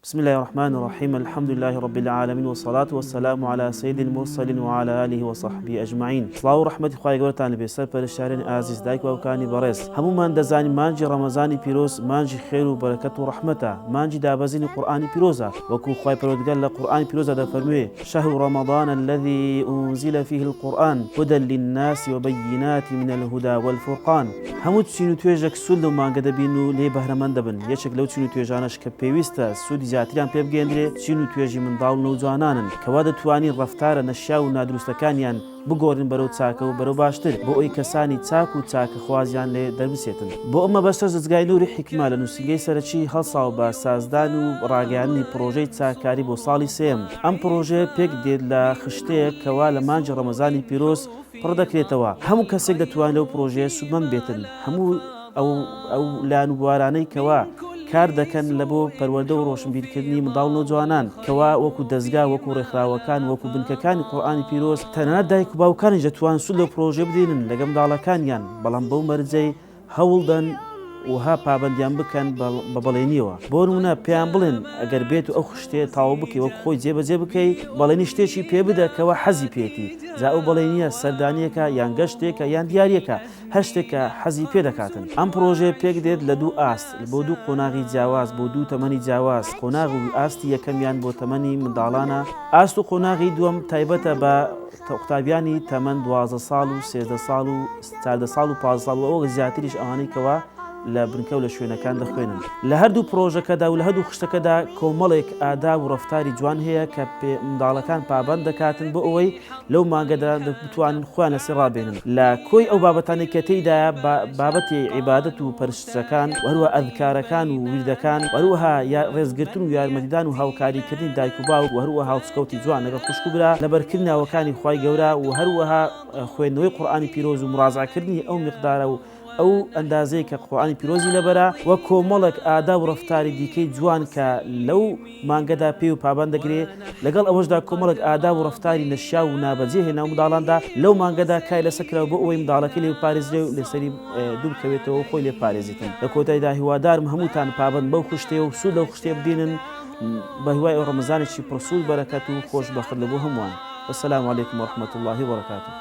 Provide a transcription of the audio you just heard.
بسم الله الرحمن الرحيم الحمد لله رب العالمين والصلاة والسلام على سيد المرسلين وعلى آله وصحبه أجمعين. صلاة ورحمة خواهي گەورەتان لەبێ سەر پەرستشارێنی ئازیز دایک و باوکانی بەڕێز. هەموومان دەزانین مانجی ڕەمەزانی پیرۆز مانجی خێر و بەرەکەت و ڕەحمەتە، مانجی دابەزینی قورئانی پیرۆزە، وەکو خوای پەروەردگار لە قورئانی پیرۆزە دەفەرموێ: شهر رمضان الذي أنزل فيه القرآن هدى للناس وبينات من الهدى والفرقان. هەموو چین و توێژێک سود لەو مانگە دەبین و لێ بەهرەمەند دەبن. یەکێک لەو چین و توێژانەش کە پێویستە سوودی زیاتریان پێ بگەێنرێت چین و توێژی منداڵ و نەوجوانانن کەوا دەتوانین ڕەفتارە نەشیا و نادروستەکانیان بگۆڕین بەرەو چاکە و بەرەو باشتر بۆ ئەوی کەسانی چاک و چاکە خوازیان لێ دەربسێتن. بۆ ئەمە بەشتر دەستگای نووری حیکما لە نووسینگەی سەرەکی هەڵساو بە سازدان و ڕاگەیاندنی پرۆژەی چاکاری بۆ ساڵی سێم. ئەم پرۆژەیە پێک دێت لە خشتەیەک کەوا لە مانجی ڕەمەزانی پیرۆز پڕ دەکرێتەوە. هەموو کەسێک دەتوانێت لەو پرۆژەیە سودمەند بێتن. هەموو ئەو لان و بوارانەی کەوا کار دەکەن لە بۆ پەروەردە و ڕۆشنبیرکردنی منداڵ و نەوجوانان کەوا وەکو دەستگا وەکو ڕێکخراوەکان وەکو بنکەکانی قورئانی پیرۆز تەنانەت دایک و باوکانیش دەتوان سود لەو پرۆژە بدێنن لەگەڵ منداڵەکانیان، بەڵام بەو مەرجەی هەوڵدەن وها پابندیان بکەن بە بەڵێنیەوە. بۆ نمونە پێیان بڵێن ئەگەر بێت و ئەو خشتەیە تاوا بکەی وەکو خۆی جێبەجێ بکەی بەڵێنی شتێکی پێ بدە کەوا حەزی پێێتی، جا ئەو بەڵێنیە سەردانیەکە یان گەشتێکە یان دیارەکە هەر شتێکە حەزی پێ دەکاتن. ئەم پرۆژەیە پێک دێت لە دوو ئاست بۆ دوو قۆناغی جیاواز بۆ دوو تەمەنی جیاواز. قۆناغ و ئاستی یەکەمیان بۆ تەمەنی منداڵانە، ئاست و قۆناغی دووەم تایبەتە بە قوتابیانی تەمەن 12 ساڵ و 13 ساڵ و 14 ساڵ و 15 ساڵ و ئەوە زیاتریش ئەوانەی کەوا لە بنکە و لە شوێنەکان دەخوێنن. لە هەردوو پرۆژەکەدا و لە هەردوو خشتەکەدا کۆمەڵێک ئادا و ڕەفتاری جوان هەیە کە منداڵەکان پابەند دەکاتن بۆ ئەوەی لەو مانگەدا بتوانن خۆیان لەسەر ڕابێنن. لە کۆی ئەو بابەتانی کە تێیدایە بابەتی عیبادەت و پەرستشەکان و هەروە ئەذکارەکان و ویردەکان و هەروەها ڕێزگرتن و یارمەتیدان و هاوکاریکردنی دایک و باوک و هەروەها هاوچکەوتی جوان لەگەڵ خوشک و برا لەبەرکردنەوەکانی خوای گەورە و هەروەها خوێندنەوەی قورئانی پیرۆز و مڕاجعەکردنی ئەو میقدارە و ئەو ئەندازەی کە قورئانی پیرۆزی لەبەرە وە کۆمەڵێک ئادا و ڕەفتاری دیکەی جوان کە لەو مانگەدا پێی و پابەند دەگرێت، لەگەڵ ئەوەشدا کۆمەڵێک ئادا و ڕەفتاری نەشیا و نابەجێ هێنا و منداڵاندا لەو مانگەدا کای لەسەرکراوە بۆ ئەوەی منداڵەکە لێ پارێزرێ و لەسەری دوور بکەوێتەوە و خۆی لێ پارێزیتن. لە کۆتاییدا هیوادارم هەمووتان پابەند بەو خشتەیە و سود لەو خشتێ بدێنن بە هیوای ئەو ڕەمەزانێکی پڕسوود بەرەکەت و خۆشبەخت لەبۆ هەمووان. والسلام عليكم ورحمة الله وبركاته.